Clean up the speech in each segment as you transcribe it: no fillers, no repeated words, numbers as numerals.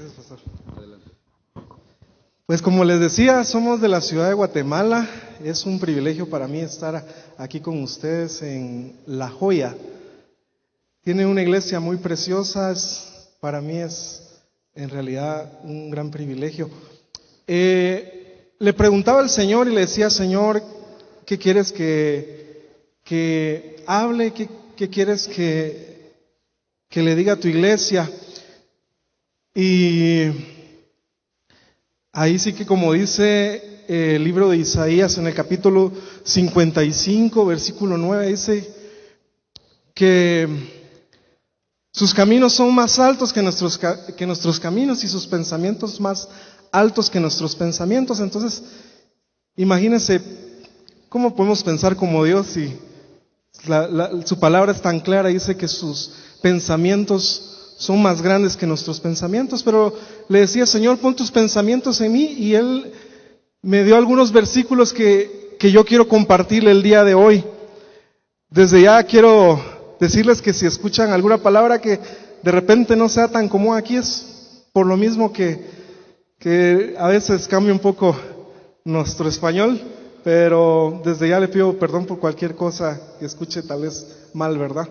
Gracias, pastor. Adelante. Pues como les decía, somos de la ciudad de Guatemala. Es un privilegio para mí estar aquí con ustedes en La Joya. Tiene una iglesia muy preciosa, para mí es en realidad un gran privilegio. Le preguntaba al Señor y le decía: Señor, ¿qué quieres que hable? ¿Qué quieres que le diga a tu iglesia? Y ahí sí que, como dice el libro de Isaías en el capítulo 55, versículo 9, dice que sus caminos son más altos que nuestros caminos y sus pensamientos más altos que nuestros pensamientos. Entonces, imagínense cómo podemos pensar como Dios si su palabra es tan clara. Dice que sus pensamientos son más grandes que nuestros pensamientos. Pero le decía: Señor, pon tus pensamientos en mí, y Él me dio algunos versículos que yo quiero compartirle el día de hoy. Desde ya quiero decirles que si escuchan alguna palabra que de repente no sea tan común aquí, es por lo mismo que a veces cambia un poco nuestro español, pero desde ya le pido perdón por cualquier cosa que escuche tal vez mal, ¿verdad?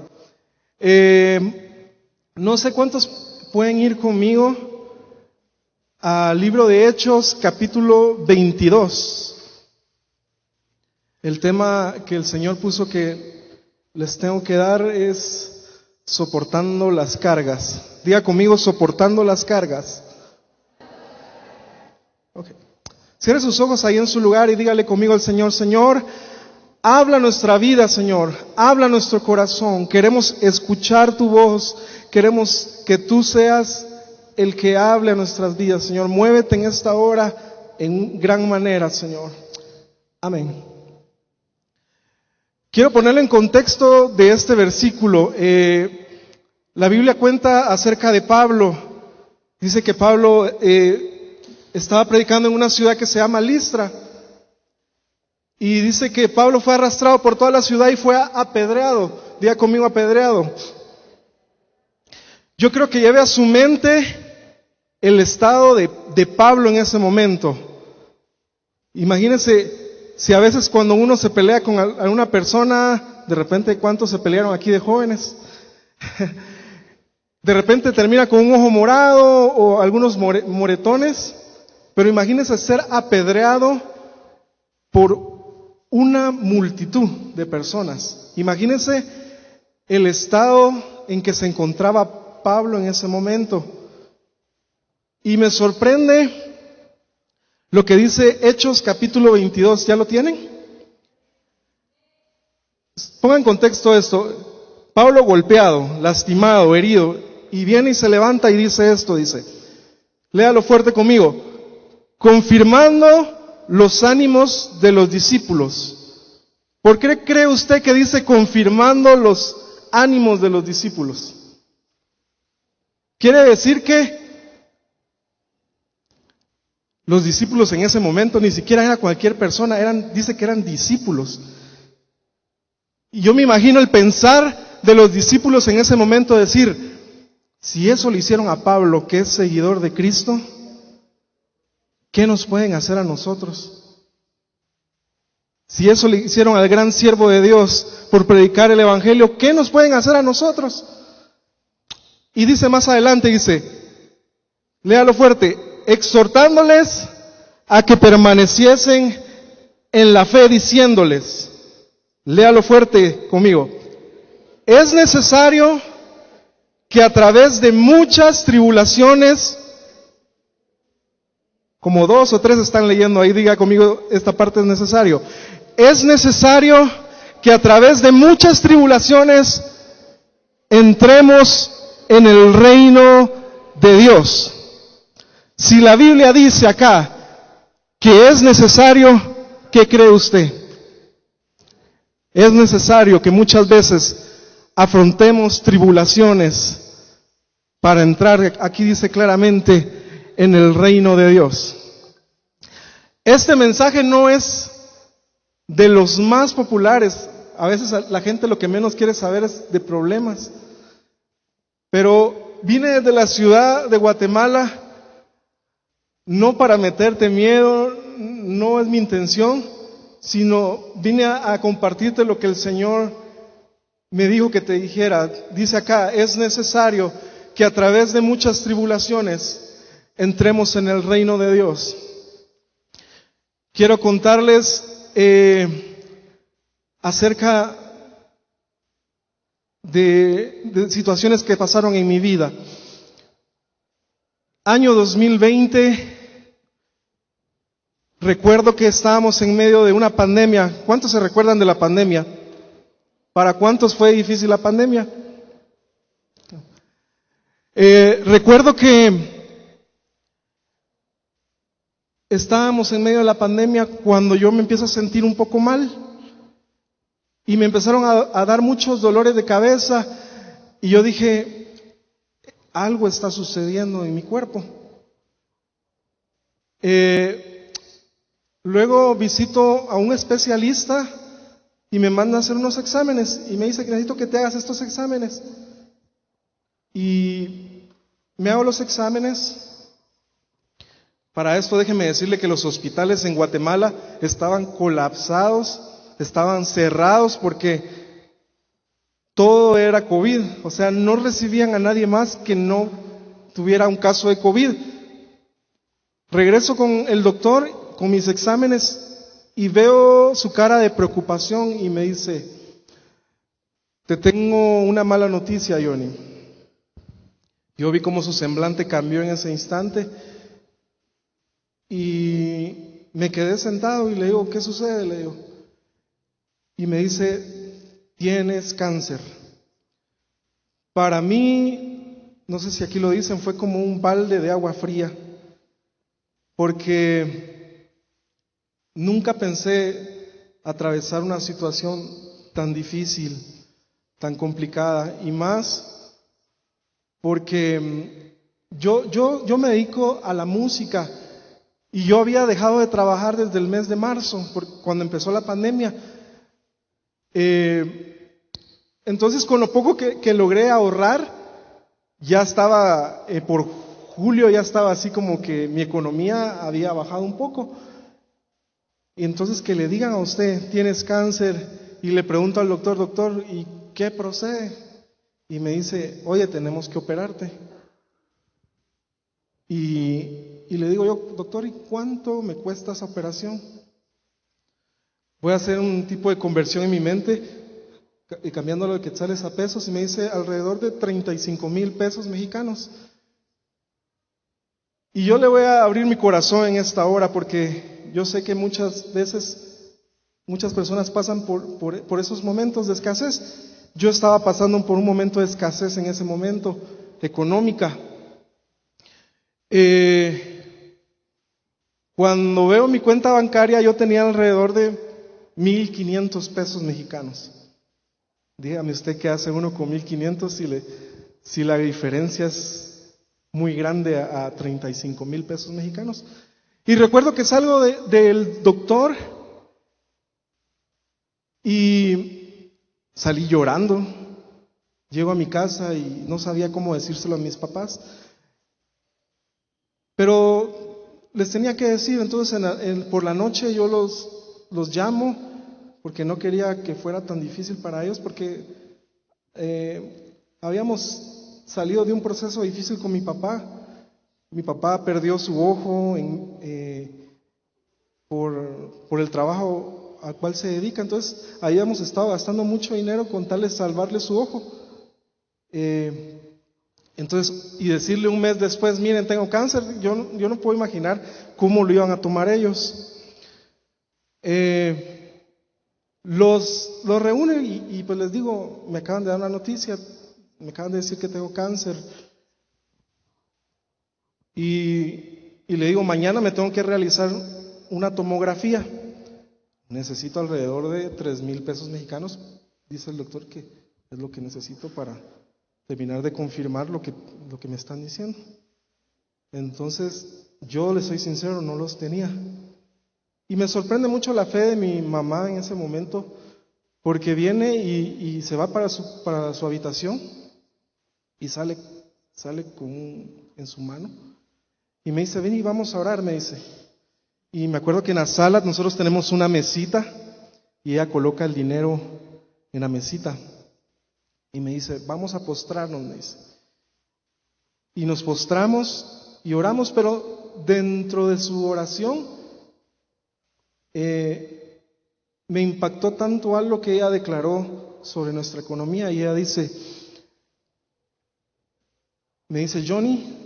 No sé cuántos pueden ir conmigo al libro de Hechos, capítulo 22. El tema que el Señor puso que les tengo que dar es soportando las cargas. Diga conmigo: soportando las cargas. Okay. Cierre sus ojos ahí en su lugar y dígale conmigo al Señor: Señor, habla nuestra vida, Señor, habla nuestro corazón. Queremos escuchar tu voz, queremos que tú seas el que hable a nuestras vidas, Señor. Muévete en esta hora en gran manera, Señor. Amén. Quiero ponerlo en contexto de este versículo. La Biblia cuenta acerca de Pablo. Dice que Pablo estaba predicando en una ciudad que se llama Listra. Y dice que Pablo fue arrastrado por toda la ciudad y fue apedreado. Diga conmigo: apedreado. Yo creo que lleve a su mente el estado de Pablo en ese momento. Imagínense si a veces cuando uno se pelea con alguna persona, de repente, ¿cuántos se pelearon aquí de jóvenes? De repente termina con un ojo morado o algunos moretones. Pero imagínense ser apedreado por una multitud de personas. Imagínense el estado en que se encontraba Pablo en ese momento. Y me sorprende lo que dice Hechos capítulo 22. ¿Ya lo tienen? Pongan en contexto esto. Pablo golpeado, lastimado, herido, y viene y se levanta y dice esto, dice, léalo fuerte conmigo: confirmando los ánimos de los discípulos. ¿Por qué cree usted que dice confirmando los ánimos de los discípulos? Quiere decir que los discípulos en ese momento ni siquiera era cualquier persona, dice que eran discípulos. Y yo me imagino el pensar de los discípulos en ese momento, decir: si eso le hicieron a Pablo, que es seguidor de Cristo, ¿qué nos pueden hacer a nosotros? Si eso le hicieron al gran siervo de Dios por predicar el evangelio, ¿qué nos pueden hacer a nosotros? Y dice más adelante, dice, léalo fuerte: exhortándoles a que permaneciesen en la fe, diciéndoles, léalo fuerte conmigo, es necesario que a través de muchas tribulaciones, como 2 o 3 están leyendo ahí, diga conmigo, esta parte es necesario. Es necesario que a través de muchas tribulaciones entremos en el reino de Dios. Si la Biblia dice acá que es necesario, ¿qué cree usted? Es necesario que muchas veces afrontemos tribulaciones para entrar, aquí dice claramente, en el reino de Dios. Este mensaje no es de los más populares. A veces la gente lo que menos quiere saber es de problemas. Pero vine desde la ciudad de Guatemala no para meterte miedo, no es mi intención, sino vine a compartirte lo que el Señor me dijo que te dijera. Dice acá, es necesario que a través de muchas tribulaciones entremos en el reino de Dios. Quiero contarles acerca de situaciones que pasaron en mi vida. Año 2020, recuerdo que estábamos en medio de una pandemia. ¿Cuántos se recuerdan de la pandemia? ¿Para cuántos fue difícil la pandemia? Recuerdo que estábamos en medio de la pandemia cuando yo me empiezo a sentir un poco mal y me empezaron a dar muchos dolores de cabeza y yo dije, algo está sucediendo en mi cuerpo. Luego visito a un especialista y me manda a hacer unos exámenes y me dice que necesito que te hagas estos exámenes. Y me hago los exámenes. Para esto déjeme decirle que los hospitales en Guatemala estaban colapsados, estaban cerrados porque todo era COVID, o sea, no recibían a nadie más que no tuviera un caso de COVID. Regreso con el doctor, con mis exámenes, y veo su cara de preocupación y me dice, te tengo una mala noticia, Johnny. Yo vi cómo su semblante cambió en ese instante y me quedé sentado y le digo, ¿qué sucede? Le digo. Y me dice, tienes cáncer. Para mí, no sé si aquí lo dicen, fue como un balde de agua fría, porque nunca pensé atravesar una situación tan difícil, tan complicada, y más porque yo me dedico a la música y yo había dejado de trabajar desde el mes de marzo, cuando empezó la pandemia. Entonces, con lo poco que logré ahorrar, ya estaba, por julio ya estaba así como que mi economía había bajado un poco. Y entonces que le digan a usted, tienes cáncer, y le pregunto al doctor, doctor, ¿y qué procede? Y me dice, oye, tenemos que operarte. Y le digo yo, doctor, ¿y cuánto me cuesta esa operación? Voy a hacer un tipo de conversión en mi mente, y cambiándolo de quetzales a pesos, y me dice alrededor de 35,000 pesos mexicanos. Y yo le voy a abrir mi corazón en esta hora, porque yo sé que muchas veces muchas personas pasan por esos momentos de escasez. Yo estaba pasando por un momento de escasez en ese momento, económica. Cuando veo mi cuenta bancaria, yo tenía alrededor de 1,500 pesos mexicanos. Dígame usted qué hace uno con 1,500 si la diferencia es muy grande a 35,000 pesos mexicanos. Y recuerdo que salgo del doctor y salí llorando. Llego a mi casa y no sabía cómo decírselo a mis papás, pero les tenía que decir. Entonces por la noche yo los llamo, porque no quería que fuera tan difícil para ellos, porque habíamos salido de un proceso difícil con mi papá. Mi papá perdió su ojo por el trabajo al cual se dedica. Entonces habíamos estado gastando mucho dinero con tal de salvarle su ojo. Entonces, y decirle un mes después, miren, tengo cáncer, yo no puedo imaginar cómo lo iban a tomar ellos. Los reúnen y pues les digo, me acaban de dar una noticia, me acaban de decir que tengo cáncer. Y le digo, mañana me tengo que realizar una tomografía. Necesito alrededor de 3,000 pesos mexicanos. Dice el doctor que es lo que necesito para terminar de confirmar lo que me están diciendo. Entonces, yo les soy sincero, no los tenía. Y me sorprende mucho la fe de mi mamá en ese momento, porque viene y se va para su habitación y sale en su mano. Y me dice, ven y vamos a orar, me dice. Y me acuerdo que en la sala nosotros tenemos una mesita y ella coloca el dinero en la mesita. Y me dice, vamos a postrarnos, me dice. Y nos postramos y oramos, pero dentro de su oración me impactó tanto algo que ella declaró sobre nuestra economía. Y ella me dice, Johnny,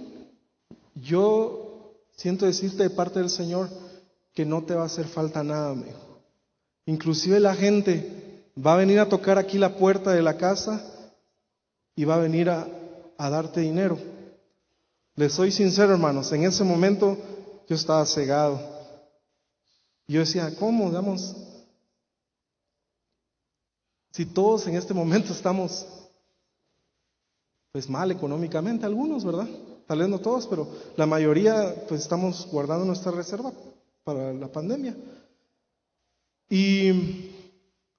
yo siento decirte de parte del Señor que no te va a hacer falta nada, me dijo. Inclusive la gente va a venir a tocar aquí la puerta de la casa y va a venir a darte dinero. Les soy sincero, hermanos, en ese momento yo estaba cegado. Yo decía, ¿cómo? Digamos, si todos en este momento estamos pues mal económicamente, algunos, ¿verdad? Tal vez no todos, pero la mayoría pues estamos guardando nuestra reserva para la pandemia. Y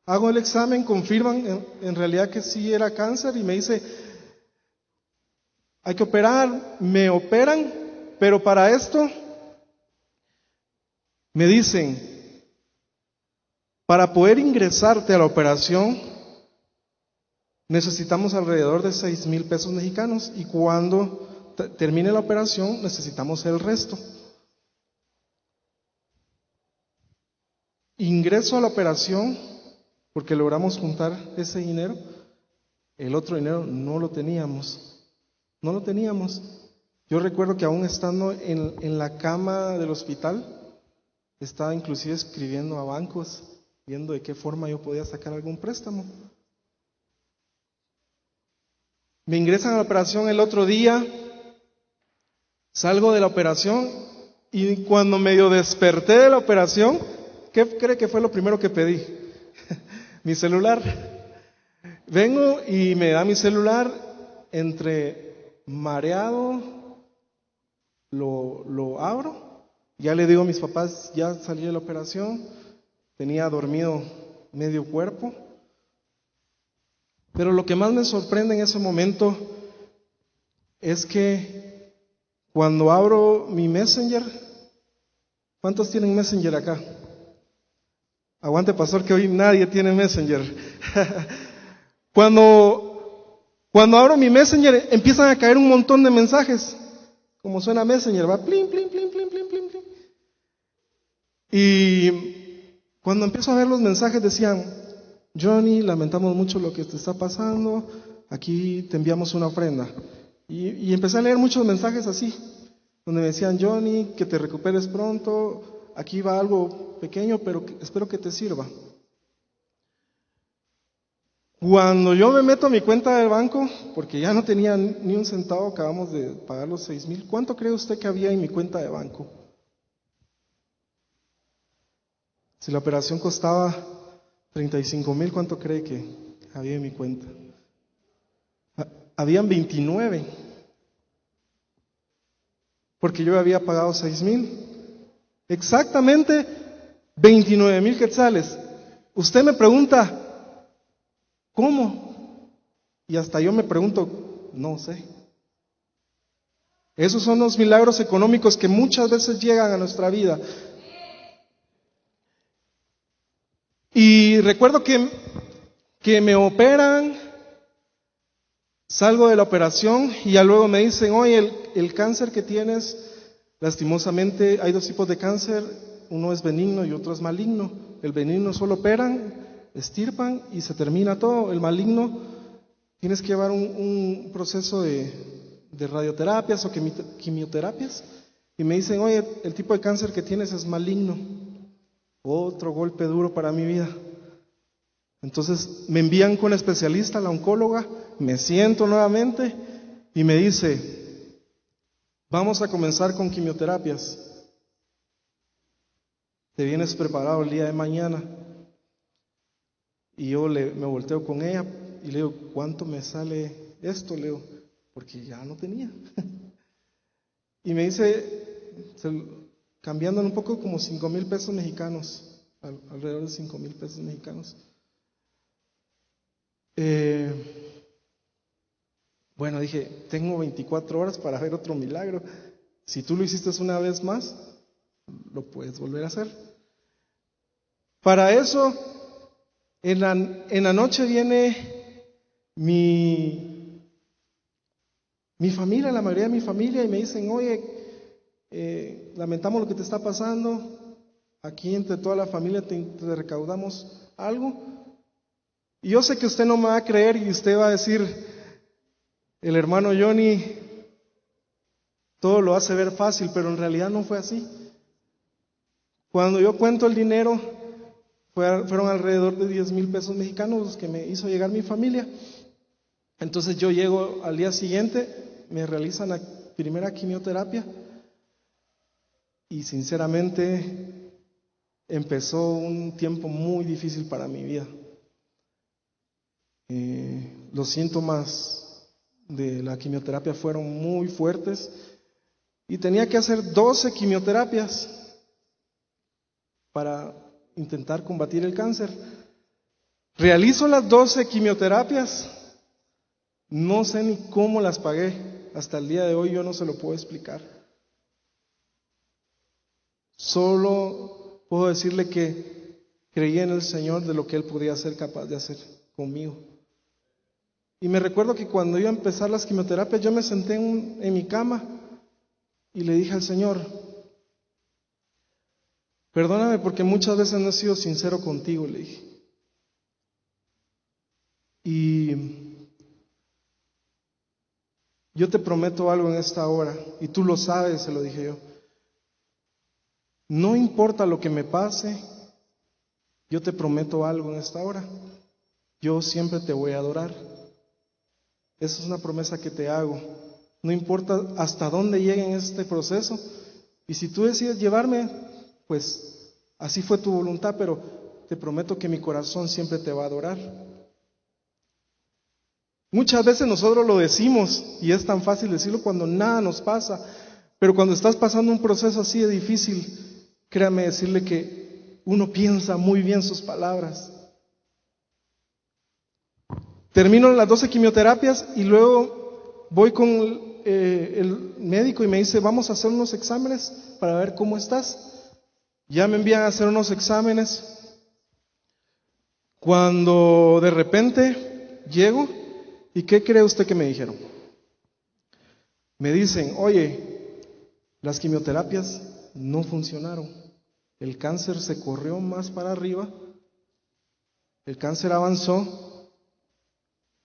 hago el examen, confirman en realidad que sí era cáncer y me dice, hay que operar, me operan, pero para esto me dicen, para poder ingresarte a la operación necesitamos alrededor de 6,000 pesos mexicanos y cuando termine la operación necesitamos el resto. Ingreso a la operación porque logramos juntar ese dinero, el otro dinero no lo teníamos. Yo recuerdo que aún estando en la cama del hospital, estaba inclusive escribiendo a bancos, viendo de qué forma yo podía sacar algún préstamo. Me ingresan a la operación el otro día, salgo de la operación y cuando medio desperté de la operación, ¿qué cree que fue lo primero que pedí? Mi celular. Vengo y me da mi celular, entre mareado, lo abro, ya le digo a mis papás, ya salí de la operación, tenía dormido medio cuerpo, pero lo que más me sorprende en ese momento es que cuando abro mi Messenger, ¿cuántos tienen Messenger acá? Aguante, pastor, que hoy nadie tiene Messenger. Cuando abro mi Messenger, empiezan a caer un montón de mensajes. Como suena Messenger, va plin, plin, plin, plin, plin, plin, plin. Y cuando empiezo a ver los mensajes decían, Johnny, lamentamos mucho lo que te está pasando, aquí te enviamos una ofrenda. Y empecé a leer muchos mensajes así, donde me decían, Johnny, que te recuperes pronto, aquí va algo pequeño, pero espero que te sirva. Cuando yo me meto a mi cuenta del banco, porque ya no tenía ni un centavo, acabamos de pagar los 6,000, ¿cuánto cree usted que había en mi cuenta de banco? Si la operación costaba 35,000, ¿cuánto cree que había en mi cuenta? Habían 29, porque yo había pagado 6,000. Exactamente 29,000 quetzales. Usted me pregunta, ¿cómo? Y hasta yo me pregunto, no sé. Esos son los milagros económicos que muchas veces llegan a nuestra vida. Y recuerdo que me operan, salgo de la operación y ya luego me dicen, oye, el cáncer que tienes, lastimosamente hay dos tipos de cáncer, uno es benigno y otro es maligno. El benigno solo operan, extirpan y se termina todo. El maligno tienes que llevar un proceso de radioterapias o quimioterapias. Y me dicen, oye, el tipo de cáncer que tienes es maligno. Otro golpe duro para mi vida. Entonces me envían con el especialista, la oncóloga, me siento nuevamente y me dice, vamos a comenzar con quimioterapias. Te vienes preparado el día de mañana. Y yo me volteo con ella y le digo, ¿cuánto me sale esto? Le digo, porque ya no tenía. Y me dice, cambiando un poco, como 5,000 pesos mexicanos, alrededor de 5,000 pesos mexicanos. Bueno, dije, tengo 24 horas para ver otro milagro. Si tú lo hiciste una vez más, lo puedes volver a hacer. Para eso, en la noche viene mi familia, la mayoría de mi familia, y me dicen, oye, lamentamos lo que te está pasando, aquí entre toda la familia te recaudamos algo. Y yo sé que usted no me va a creer y usted va a decir, el hermano Johnny todo lo hace ver fácil, pero en realidad no fue así. Cuando yo cuento el dinero, fueron alrededor de 10,000 pesos mexicanos los que me hizo llegar mi familia. Entonces yo llego al día siguiente, me realizan la primera quimioterapia y sinceramente empezó un tiempo muy difícil para mi vida. Los síntomas de la quimioterapia fueron muy fuertes y tenía que hacer 12 quimioterapias para intentar combatir el cáncer. Realizo las 12 quimioterapias, no sé ni cómo las pagué, hasta el día de hoy yo no se lo puedo explicar. Solo puedo decirle que creí en el Señor de lo que Él podía ser capaz de hacer conmigo. Y me recuerdo que cuando iba a empezar las quimioterapias, yo me senté en mi cama y le dije al Señor, perdóname porque muchas veces no he sido sincero contigo, le dije. Y yo te prometo algo en esta hora, y tú lo sabes, se lo dije yo. No importa lo que me pase, yo te prometo algo en esta hora. Yo siempre te voy a adorar. Esa es una promesa que te hago. No importa hasta dónde llegue en este proceso. Y si tú decides llevarme, pues así fue tu voluntad, pero te prometo que mi corazón siempre te va a adorar. Muchas veces nosotros lo decimos y es tan fácil decirlo cuando nada nos pasa, pero cuando estás pasando un proceso así de difícil, créame decirle que uno piensa muy bien sus palabras. Termino las 12 quimioterapias y luego voy con el médico y me dice, vamos a hacer unos exámenes para ver cómo estás. Ya me envían a hacer unos exámenes. Cuando de repente llego, ¿y qué cree usted que me dijeron? Me dicen, oye, las quimioterapias no funcionaron. El cáncer se corrió más para arriba, el cáncer avanzó.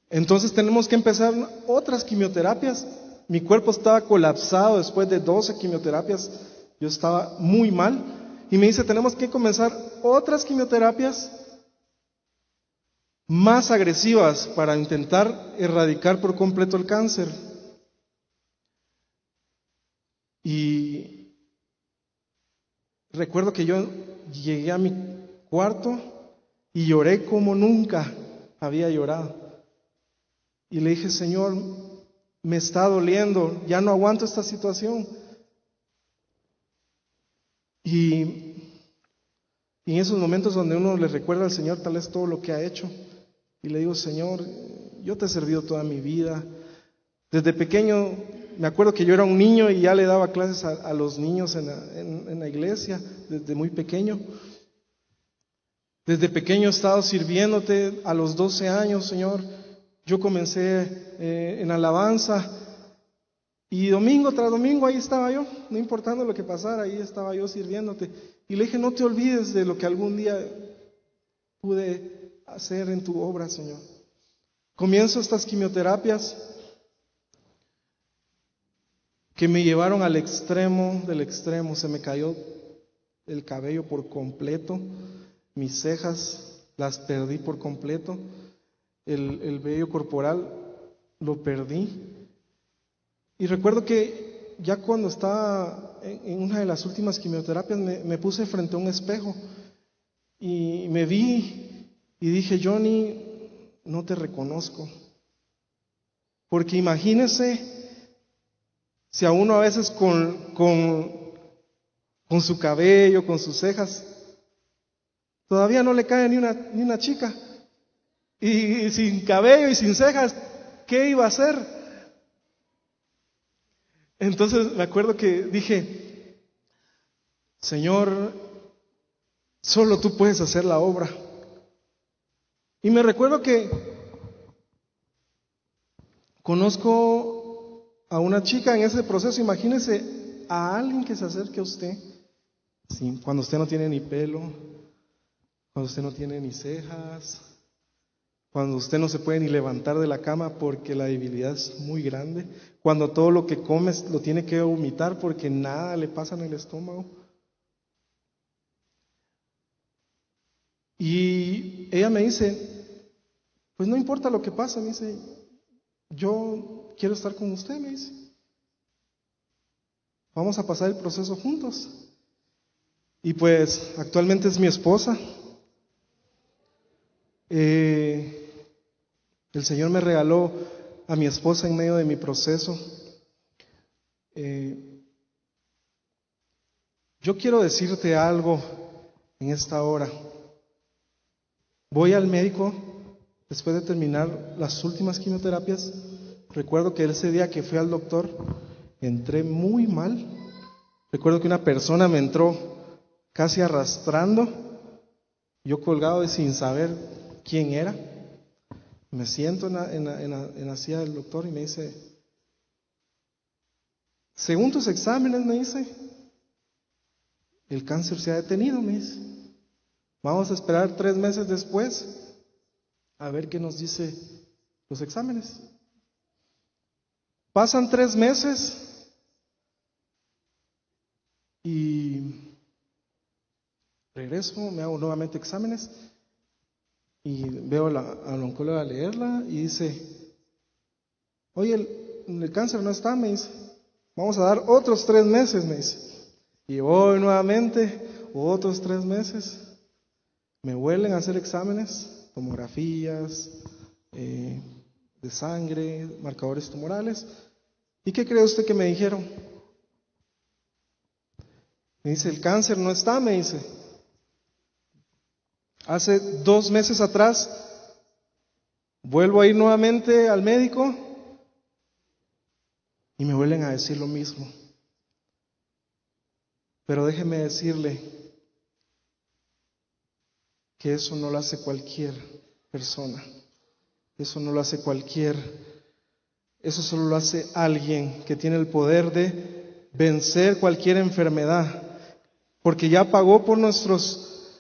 Entonces tenemos que empezar otras quimioterapias. Mi cuerpo estaba colapsado después de 12 quimioterapias. Yo estaba muy mal. Y me dice, tenemos que comenzar otras quimioterapias más agresivas para intentar erradicar por completo el cáncer. Y recuerdo que yo llegué a mi cuarto y lloré como nunca había llorado. Y le dije, Señor, me está doliendo, ya no aguanto esta situación. Y en esos momentos donde uno le recuerda al Señor tal vez todo lo que ha hecho, y le digo, Señor, yo te he servido toda mi vida. Desde pequeño, me acuerdo que yo era un niño y ya le daba clases a los niños en la iglesia, desde muy pequeño. Desde pequeño he estado sirviéndote. A los 12 años, Señor, yo comencé en alabanza y domingo tras domingo ahí estaba yo, no importando lo que pasara, ahí estaba yo sirviéndote. Y le dije, no te olvides de lo que algún día pude hacer en tu obra, Señor. Comienzo estas quimioterapias que me llevaron al extremo del extremo. Se me cayó el cabello por completo, mis cejas las perdí por completo. El vello corporal lo perdí. Y recuerdo que ya cuando estaba en una de las últimas quimioterapias me puse frente a un espejo y me vi y dije, Johnny, no te reconozco. Porque imagínese si a uno a veces con su cabello, con sus cejas, todavía no le cae ni una chica. Y sin cabello y sin cejas, ¿qué iba a hacer? Entonces me acuerdo que dije, Señor, solo tú puedes hacer la obra. Y me recuerdo que conozco a una chica en ese proceso. Imagínese a alguien que se acerque a usted, sí, cuando usted no tiene ni pelo, cuando usted no tiene ni cejas, cuando usted no se puede ni levantar de la cama porque la debilidad es muy grande, cuando todo lo que come lo tiene que vomitar porque nada le pasa en el estómago. Y ella me dice, pues no importa lo que pase, me dice, yo quiero estar con usted, me dice. Vamos a pasar el proceso juntos. Y pues actualmente es mi esposa. El Señor me regaló a mi esposa en medio de mi proceso. Yo quiero decirte algo en esta hora. Voy al médico después de terminar las últimas quimioterapias. Recuerdo que ese día que fui al doctor entré muy mal. Recuerdo que una persona me entró casi arrastrando, yo colgado y sin saber quién era. Me siento en la silla del doctor y me dice, según tus exámenes, me dice, el cáncer se ha detenido, me dice. Vamos a esperar 3 meses después a ver qué nos dice los exámenes. Pasan 3 meses y regreso, me hago nuevamente exámenes y veo a la oncóloga a leerla y dice, oye, el cáncer no está, me dice, vamos a dar otros 3 meses, me dice. Y voy nuevamente, otros 3 meses, me vuelven a hacer exámenes, tomografías, de sangre, marcadores tumorales. ¿Y qué cree usted que me dijeron? Me dice, el cáncer no está, me dice. Hace 2 meses atrás, vuelvo a ir nuevamente al médico y me vuelven a decir lo mismo. Pero déjeme decirle que eso no lo hace cualquier persona. Eso no lo hace eso solo lo hace alguien que tiene el poder de vencer cualquier enfermedad, porque ya pagó por nuestros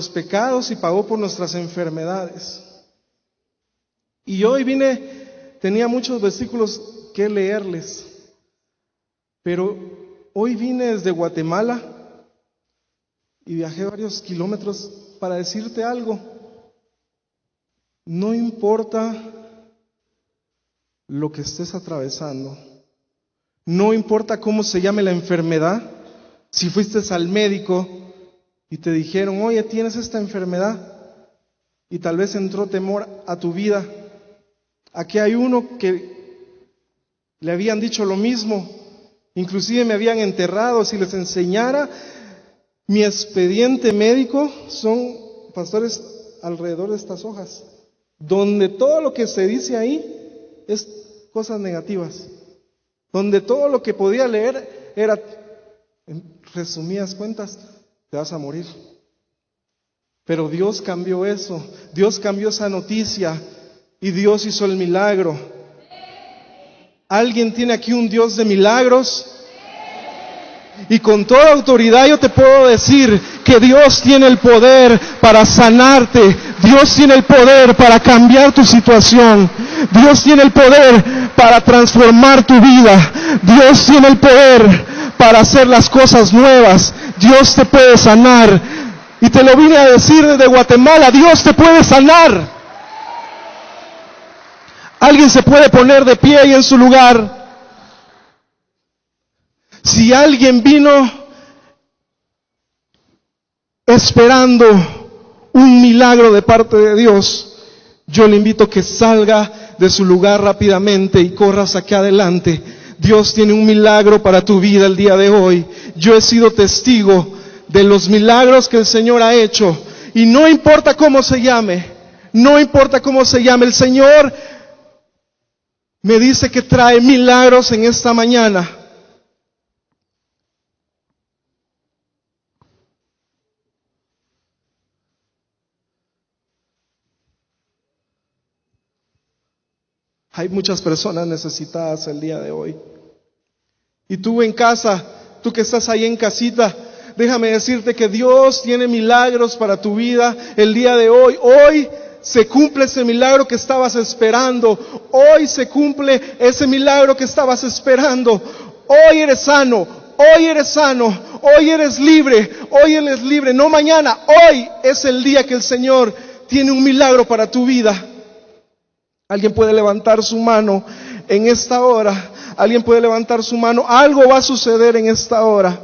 pecados y pagó por nuestras enfermedades. Y hoy tenía muchos versículos que leerles, pero hoy vine desde Guatemala y viajé varios kilómetros para decirte algo. No importa lo que estés atravesando, no importa cómo se llame la enfermedad, si fuiste al médico y te dijeron, oye, tienes esta enfermedad, y tal vez entró temor a tu vida. Aquí hay uno que le habían dicho lo mismo, inclusive me habían enterrado. Si les enseñara mi expediente médico, son, pastores, alrededor de estas hojas, donde todo lo que se dice ahí es cosas negativas, donde todo lo que podía leer era, en resumidas cuentas, te vas a morir. Pero Dios cambió eso, Dios cambió esa noticia y Dios hizo el milagro. ¿Alguien tiene aquí un Dios de milagros? Y con toda autoridad yo te puedo decir que Dios tiene el poder para sanarte, Dios tiene el poder para cambiar tu situación, Dios tiene el poder para transformar tu vida, Dios tiene el poder para hacer las cosas nuevas, Dios te puede sanar. Y te lo vine a decir desde Guatemala, Dios te puede sanar. Alguien se puede poner de pie ahí en su lugar. Si alguien vino esperando un milagro de parte de Dios, yo le invito a que salga de su lugar rápidamente y corras aquí adelante. Dios tiene un milagro para tu vida el día de hoy. Yo he sido testigo de los milagros que el Señor ha hecho, y no importa cómo se llame, no importa cómo se llame, el Señor me dice que trae milagros en esta mañana. Hay muchas personas necesitadas el día de hoy. Y tú en casa, tú que estás ahí en casita, déjame decirte que Dios tiene milagros para tu vida el día de hoy. Hoy se cumple ese milagro que estabas esperando. Hoy se cumple ese milagro que estabas esperando. Hoy eres sano, hoy eres sano, hoy eres libre, hoy eres libre. No mañana, hoy es el día que el Señor tiene un milagro para tu vida. Alguien puede levantar su mano en esta hora. Alguien puede levantar su mano. Algo va a suceder en esta hora.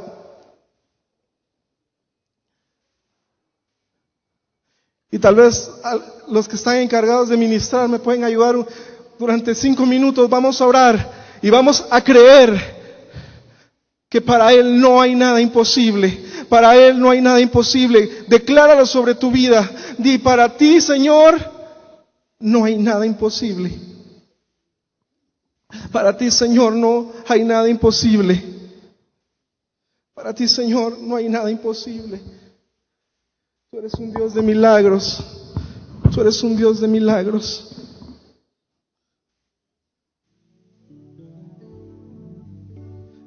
Y tal vez los que están encargados de ministrar me pueden ayudar durante 5 minutos. Vamos a orar y vamos a creer que para Él no hay nada imposible. Para Él no hay nada imposible. Decláralo sobre tu vida. Di: para ti, Señor, no hay nada imposible. Para ti, Señor, no hay nada imposible. Para ti, Señor, no hay nada imposible. Tú eres un Dios de milagros. Tú eres un Dios de milagros.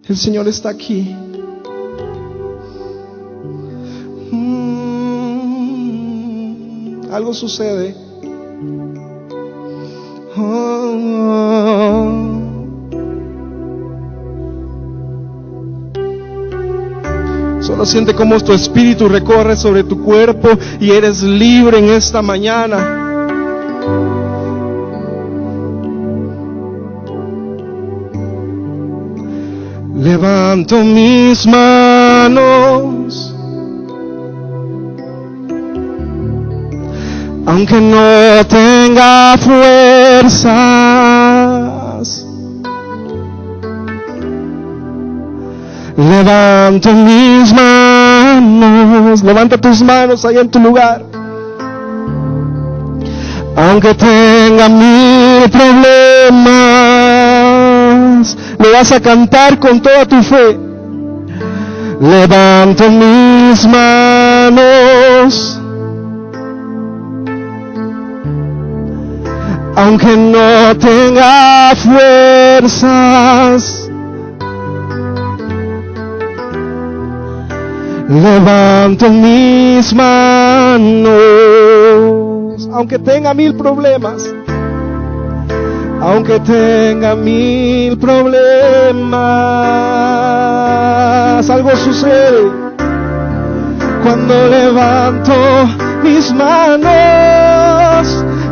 El Señor está aquí. Algo sucede. Solo siente cómo tu espíritu recorre sobre tu cuerpo y eres libre en esta mañana. Levanto mis manos, aunque no tenga fuerzas. Levanto mis manos. Levanta tus manos ahí en tu lugar. Aunque tenga 1000 problemas, le vas a cantar con toda tu fe. Levanto mis manos, aunque no tenga fuerzas. Levanto mis manos, aunque tenga 1000 problemas. Aunque tenga 1000 problemas, algo sucede cuando levanto mis manos.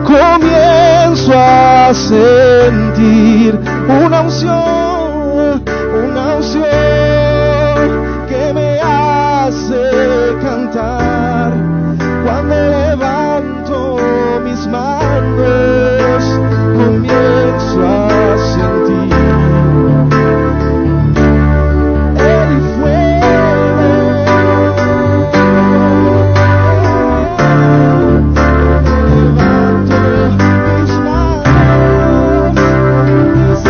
Comienzo a sentir una unción que me hace cantar. Cuando levanto mis manos, comienzo a sentir el fuego. Levanto mis manos, mis largas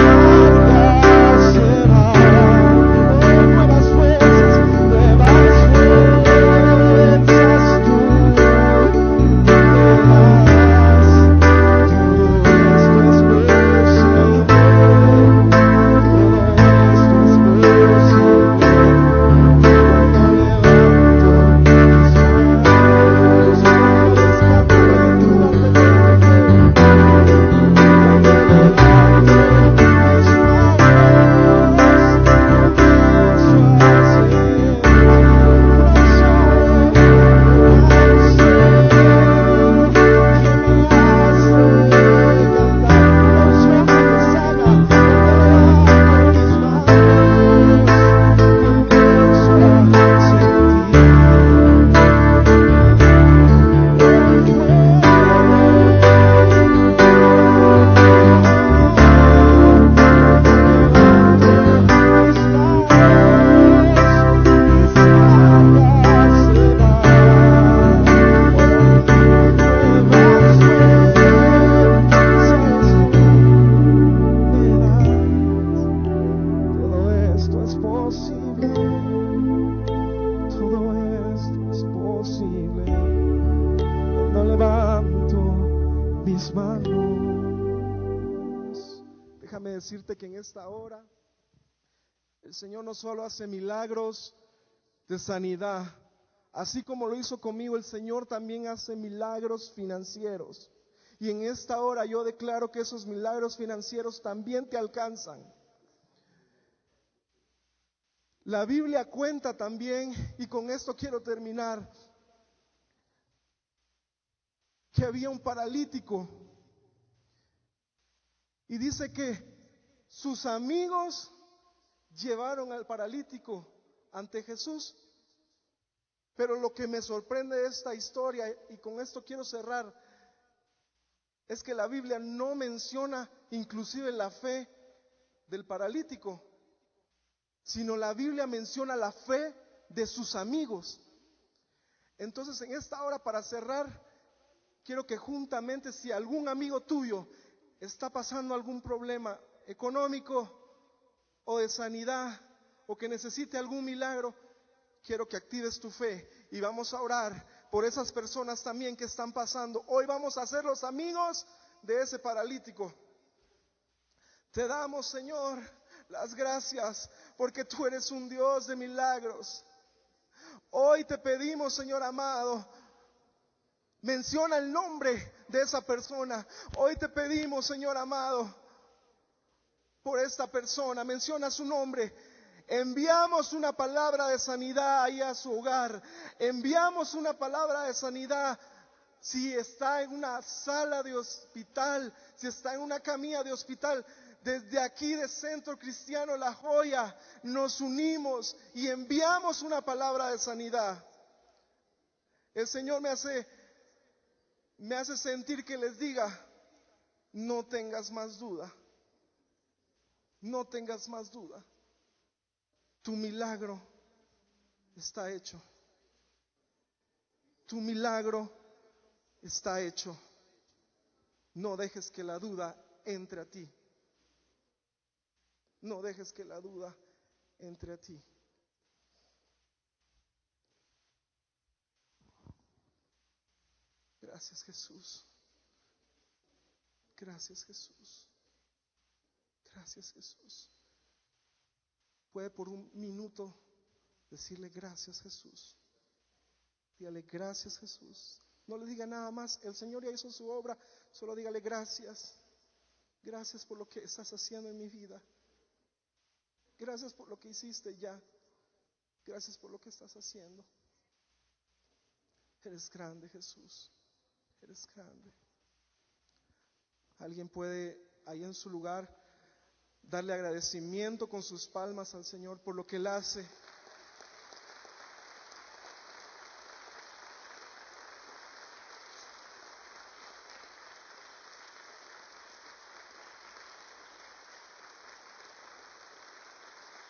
decirte que en esta hora el Señor no solo hace milagros de sanidad, así como lo hizo conmigo, el Señor también hace milagros financieros. Y en esta hora yo declaro que esos milagros financieros también te alcanzan. La Biblia cuenta también, y con esto quiero terminar, que había un paralítico. Y dice que sus amigos llevaron al paralítico ante Jesús. Pero lo que me sorprende de esta historia, y con esto quiero cerrar, es que la Biblia no menciona inclusive la fe del paralítico, sino la Biblia menciona la fe de sus amigos. Entonces, en esta hora, para cerrar, quiero que juntamente, si algún amigo tuyo está pasando algún problema económico o de sanidad, o que necesite algún milagro, quiero que actives tu fe y vamos a orar por esas personas también que están pasando. Hoy vamos a ser los amigos de ese paralítico. Te damos, Señor, las gracias porque tú eres un Dios de milagros. Hoy te pedimos, Señor amado, menciona el nombre de esa persona. Hoy te pedimos, Señor amado, por esta persona, menciona su nombre. Enviamos una palabra de sanidad ahí a su hogar. Enviamos una palabra de sanidad. Si está en una sala de hospital, si está en una camilla de hospital, desde aquí de Centro Cristiano La Joya nos unimos y enviamos una palabra de sanidad. El Señor me hace sentir que les diga, no tengas más duda, no tengas más duda. Tu milagro está hecho. Tu milagro está hecho. No dejes que la duda entre a ti. No dejes que la duda entre a ti. Gracias, Jesús. Gracias, Jesús. Gracias, Jesús. Puede por un minuto decirle gracias, Jesús. Dígale gracias, Jesús. No le diga nada más, el Señor ya hizo su obra. Solo dígale gracias. Gracias por lo que estás haciendo en mi vida. Gracias por lo que hiciste ya. Gracias por lo que estás haciendo. Eres grande, Jesús. Eres grande. Alguien puede ahí en su lugar darle agradecimiento con sus palmas al Señor por lo que Él hace.